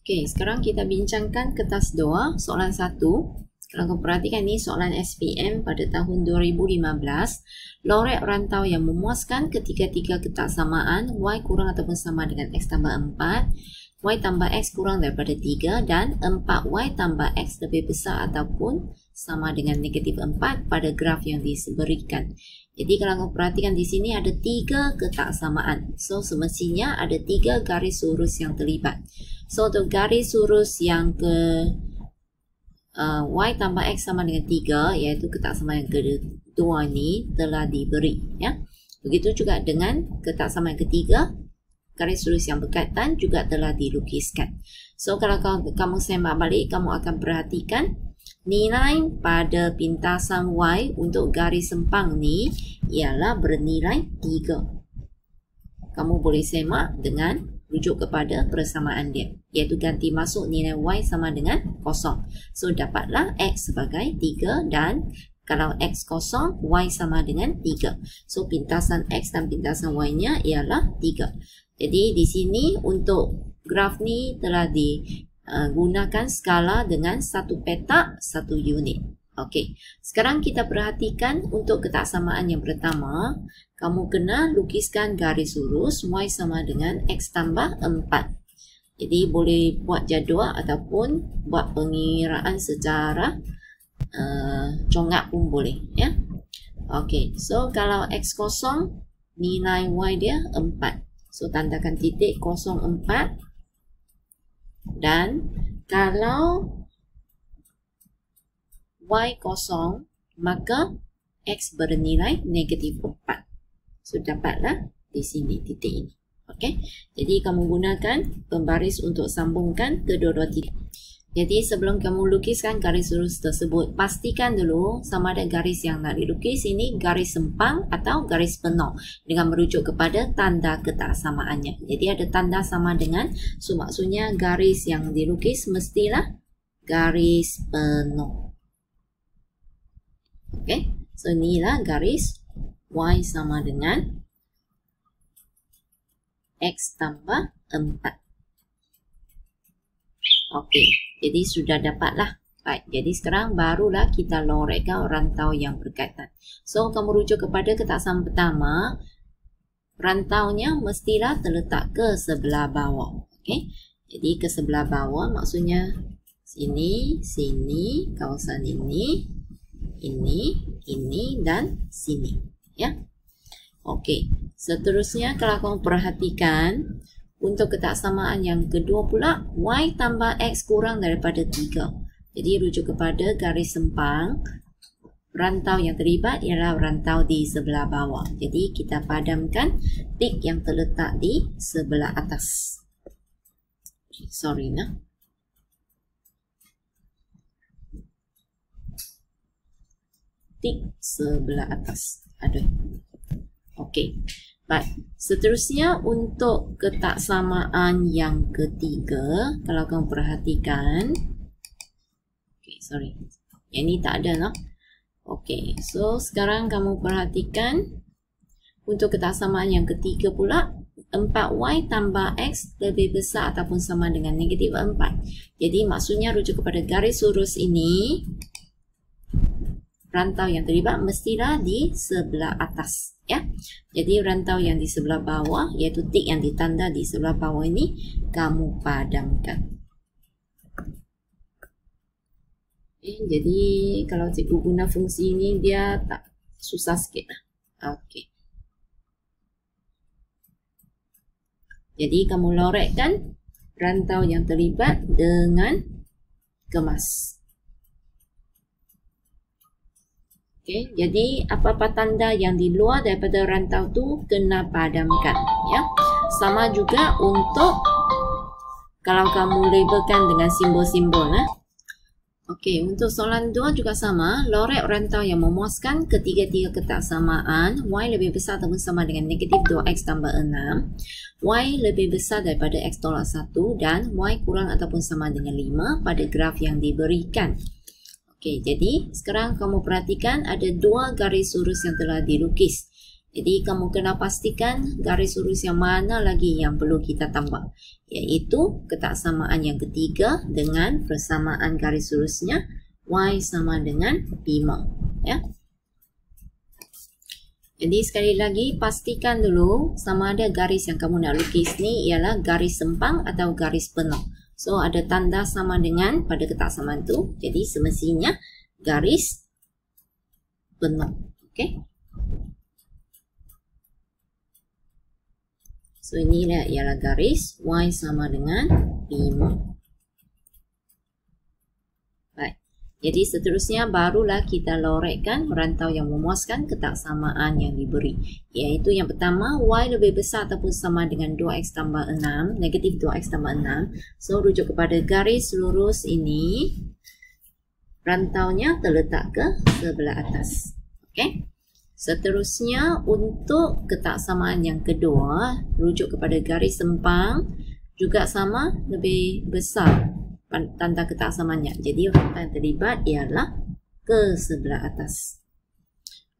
Okey, sekarang kita bincangkan kertas 2, soalan 1. Kalau kau perhatikan ni soalan SPM pada tahun 2015. Lorek rantau yang memuaskan ketiga-tiga ketaksamaan Y kurang ataupun sama dengan X tambah 4, Y tambah X kurang daripada 3 dan 4Y tambah X lebih besar ataupun sama dengan negatif 4 pada graf yang diberikan. Jadi kalau kau perhatikan di sini ada 3 ketaksamaan. So semestinya ada 3 garis lurus yang terlibat. So untuk garis lurus yang Y tambah X sama dengan 3, iaitu ketaksamaan yang kedua ni telah diberi, ya. Begitu juga dengan ketaksamaan yang ketiga, garis lurus yang berkaitan juga telah dilukiskan. So kalau kamu semak balik, kamu akan perhatikan nilai pada pintasan Y untuk garis sempang ni ialah bernilai 3. Kamu boleh semak dengan rujuk kepada persamaan dia, iaitu ganti masuk nilai Y sama dengan 0. So dapatlah X sebagai 3 dan kalau X kosong, Y sama dengan 3. So pintasan X dan pintasan Y nya ialah 3. Jadi di sini untuk graf ni telah digunakan skala dengan 1 petak 1 unit. Okey, sekarang kita perhatikan untuk ketaksamaan yang pertama, kamu kena lukiskan garis lurus Y sama dengan X tambah 4. Jadi boleh buat jadual ataupun buat pengiraan secara congak pun boleh, ya. Okey, so kalau X kosong, nilai Y dia 4. So tandakan titik 04. Dan kalau Y kosong, maka X bernilai negatif 4. So dapatlah di sini titik ini. Okey. Jadi kamu gunakan pembaris untuk sambungkan kedua-dua titik. Jadi sebelum kamu lukiskan garis lurus tersebut, pastikan dulu sama ada garis yang nak dilukis ini garis sempang atau garis penuh dengan merujuk kepada tanda ketaksamaannya. Jadi ada tanda sama dengan, so maksudnya garis yang dilukis mestilah garis penuh. Okey. So inilah garis Y sama dengan X tambah 4. Okey, jadi sudah dapatlah. Baik, jadi sekarang barulah kita lorekkan rantau yang berkaitan. So, kamu rujuk kepada ketaksamaan pertama, rantaunya mestilah terletak ke sebelah bawah. Okey, jadi ke sebelah bawah maksudnya sini, sini, kawasan ini, ini dan sini, ya. Okey, seterusnya kalau kamu perhatikan untuk ketaksamaan yang kedua pula, Y tambah X kurang daripada 3. Jadi rujuk kepada garis sempang, rantau yang terlibat ialah rantau di sebelah bawah. Jadi kita padamkan tik yang terletak di sebelah atas. Sorry nah. Tik sebelah atas. Aduh. Okey. Baik. Seterusnya untuk ketaksamaan yang ketiga, kalau kamu perhatikan. Okey, sorry. Yang ni tak ada lah. Okey. So sekarang kamu perhatikan untuk ketaksamaan yang ketiga pula, 4Y tambah X lebih besar ataupun sama dengan negatif 4. Jadi maksudnya rujuk kepada garis lurus ini, rantau yang terlibat mestilah di sebelah atas, ya. Jadi rantau yang di sebelah bawah, iaitu tik yang ditanda di sebelah bawah ini, kamu padamkan. Jadi kalau cikgu guna fungsi ini, dia tak susah sikit lah. Okey. Jadi kamu lorekkan rantau yang terlibat dengan kemas. Okay, jadi apa-apa tanda yang di luar daripada rantau tu kena padamkan, ya. Sama juga untuk kalau kamu labelkan dengan simbol-simbol, Okey, untuk soalan 2 juga sama, lorek rantau yang memuaskan ketiga-tiga ketaksamaan Y lebih besar ataupun sama dengan negatif 2X tambah 6, Y lebih besar daripada X tolak 1 dan Y kurang ataupun sama dengan 5 pada graf yang diberikan. Okey, jadi sekarang kamu perhatikan ada 2 garis lurus yang telah dilukis. Jadi kamu kena pastikan garis lurus yang mana lagi yang perlu kita tambah, iaitu ketaksamaan yang ketiga dengan persamaan garis lurusnya y sama dengan 5, ya. Jadi sekali lagi pastikan dulu sama ada garis yang kamu nak lukis ni ialah garis sempang atau garis penuh. So ada tanda sama dengan pada ketaksamaan tu. Jadi semestinya garis penuh. Okey. So ini ialah garis y sama dengan 5. Jadi seterusnya barulah kita lorekkan rantau yang memuaskan ketaksamaan yang diberi. Iaitu yang pertama, y lebih besar ataupun sama dengan 2x tambah 6, negatif 2x tambah 6. So rujuk kepada garis lurus ini, rantaunya terletak ke sebelah atas. Okey. Seterusnya untuk ketaksamaan yang kedua, rujuk kepada garis sempang, juga sama lebih besar tanda ketaksamaannya. Jadi rantau yang terlibat ialah ke sebelah atas.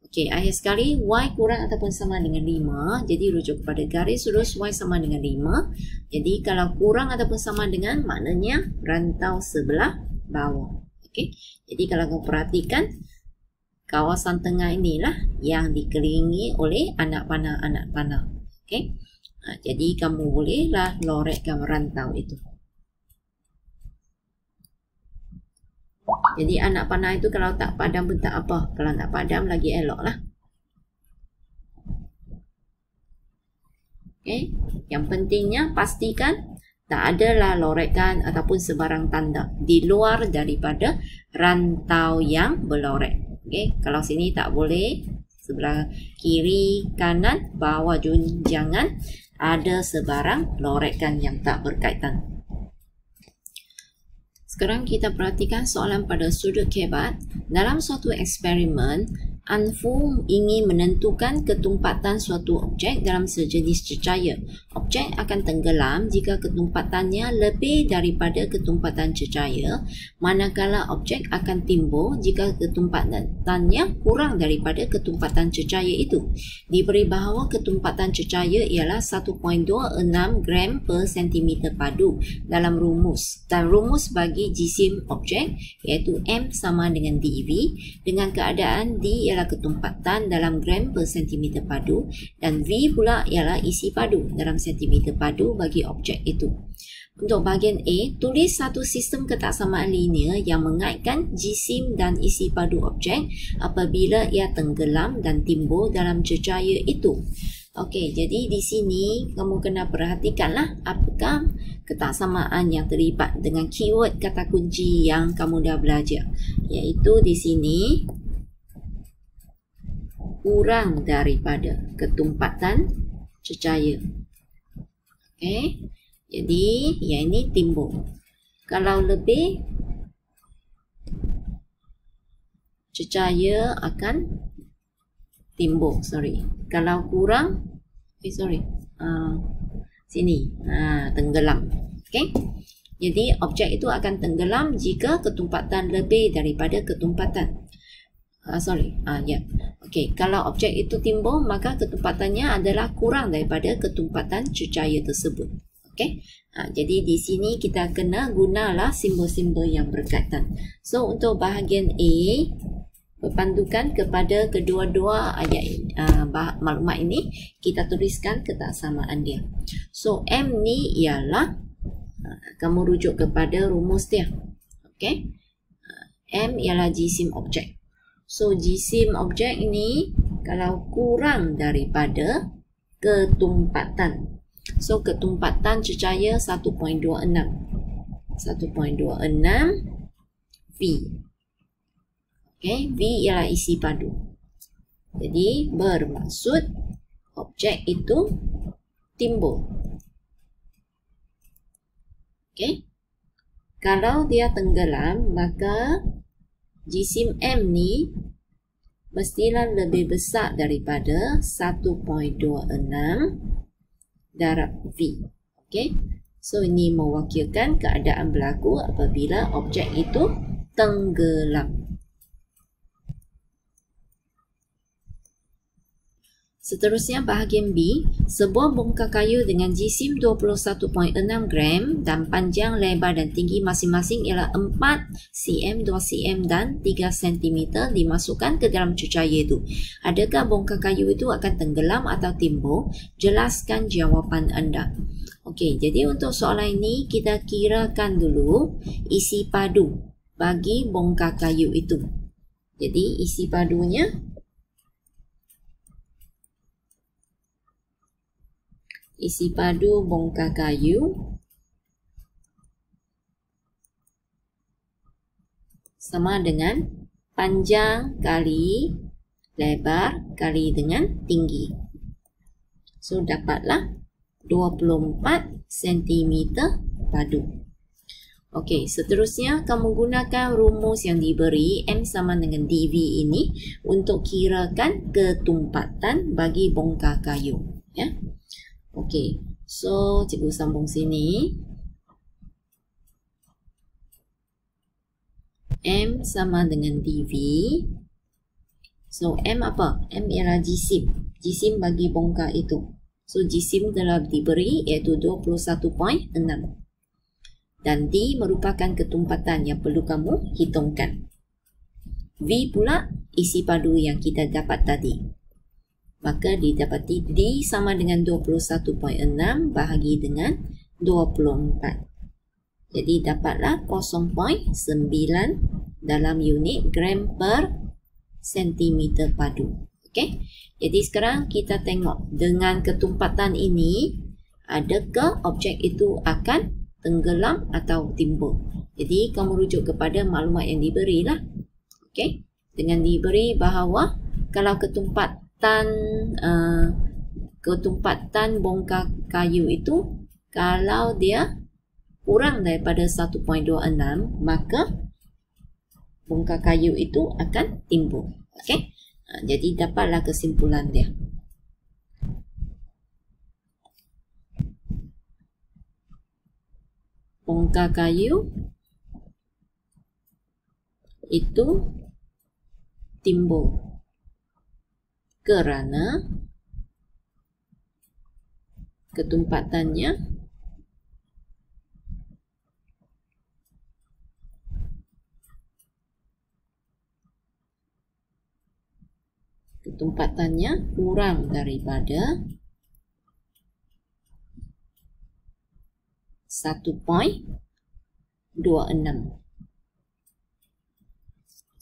Okey, akhir sekali y kurang ataupun sama dengan 5. Jadi rujuk kepada garis lurus y sama dengan 5. Jadi kalau kurang ataupun sama dengan, maknanya rantau sebelah bawah. Okey. Jadi kalau kamu perhatikan, kawasan tengah inilah yang dikelilingi oleh anak panah-anak panah. Okey. Jadi kamu bolehlah lorekkan rantau itu. Jadi anak panah itu kalau tak padam pun tak apa. Kalau tak padam lagi elok lah. Okay. Yang pentingnya pastikan tak adalah lorekan ataupun sebarang tanda di luar daripada rantau yang berlorek. Okay. Kalau sini tak boleh. Sebelah kiri, kanan, bawah jangan ada sebarang lorekan yang tak berkaitan. Sekarang kita perhatikan soalan pada sudut kebat. Dalam suatu eksperimen, Anfu ingin menentukan ketumpatan suatu objek dalam sejenis cecair. Objek akan tenggelam jika ketumpatannya lebih daripada ketumpatan cecair, manakala objek akan timbul jika ketumpatannya kurang daripada ketumpatan cecair itu. Diberi bahawa ketumpatan cecair ialah 1.26 gram per cm padu dalam rumus. Dan rumus bagi jisim objek iaitu M sama dengan dV dengan keadaan D ialah ketumpatan dalam gram per cm padu dan V pula ialah isi padu dalam cm padu bagi objek itu. Untuk bahagian A, tulis satu sistem ketaksamaan linear yang mengaitkan jisim dan isi padu objek apabila ia tenggelam dan timbul dalam cecair itu. Okey, jadi di sini kamu kena perhatikanlah apakah ketaksamaan yang terlibat dengan keyword kata kunci yang kamu dah belajar. Iaitu di sini kurang daripada ketumpatan cecair. Okey. Jadi yang ini timbul. Kalau lebih, cecair akan timbul. Kalau kurang, sini, tenggelam. Okey. Jadi objek itu akan tenggelam jika ketumpatan lebih daripada ketumpatan. Okey, kalau objek itu timbul, maka ketumpatannya adalah kurang daripada ketumpatan cecair tersebut. Okey. Jadi di sini kita kena gunalah simbol-simbol yang berkaitan. So untuk bahagian A, berpandukan kepada kedua-dua ayat maklumat ini, kita tuliskan ketaksamaan dia. So M ni ialah kamu rujuk kepada rumus dia. Okey. M ialah jisim objek. So jisim objek ini kalau kurang daripada ketumpatan. So ketumpatan cecair 1.26 V. Okay, V ialah isi padu. Jadi bermaksud objek itu timbul. Okay. Kalau dia tenggelam, maka jisim M ni mestilah lebih besar daripada 1.26 darab V. Okay. So ini mewakilkan keadaan berlaku apabila objek itu tenggelam. Seterusnya bahagian B, sebuah bongkar kayu dengan jisim 21.6 gram dan panjang, lebar dan tinggi masing-masing ialah 4 cm, 2 cm dan 3 cm dimasukkan ke dalam cecair itu. Adakah bongkar kayu itu akan tenggelam atau timbul? Jelaskan jawapan anda. Okey, jadi untuk soalan ini kita kirakan dulu isi padu bagi bongkar kayu itu. Jadi isi padunya isi padu bongkar kayu sama dengan panjang kali lebar kali dengan tinggi. So dapatlah 24 cm padu. Okey, seterusnya kamu gunakan rumus yang diberi M sama dengan dV ini untuk kirakan ketumpatan bagi bongkar kayu, ya. Okey, so cikgu sambung sini. M sama dengan dV. So M apa? M ialah jisim. Jisim bagi bongkar itu. So jisim telah diberi iaitu 21.6. Dan D merupakan ketumpatan yang perlu kamu hitungkan. V pula isi padu yang kita dapat tadi. Maka didapati D sama dengan 21.6 bahagi dengan 24. Jadi dapatlah 0.9 dalam unit gram per sentimeter padu. Okey. Jadi sekarang kita tengok dengan ketumpatan ini, adakah objek itu akan tenggelam atau timbul? Jadi kamu rujuk kepada maklumat yang diberilah. Okey. Dengan diberi bahawa kalau ketumpatan bongkar kayu itu kalau dia kurang daripada 1.26, maka bongkar kayu itu akan timbul. Okey. Jadi dapatlah kesimpulan dia. Bongkar kayu itu timbul kerana ketumpatannya kurang daripada 1.26.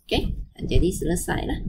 Okey, jadi selesailah.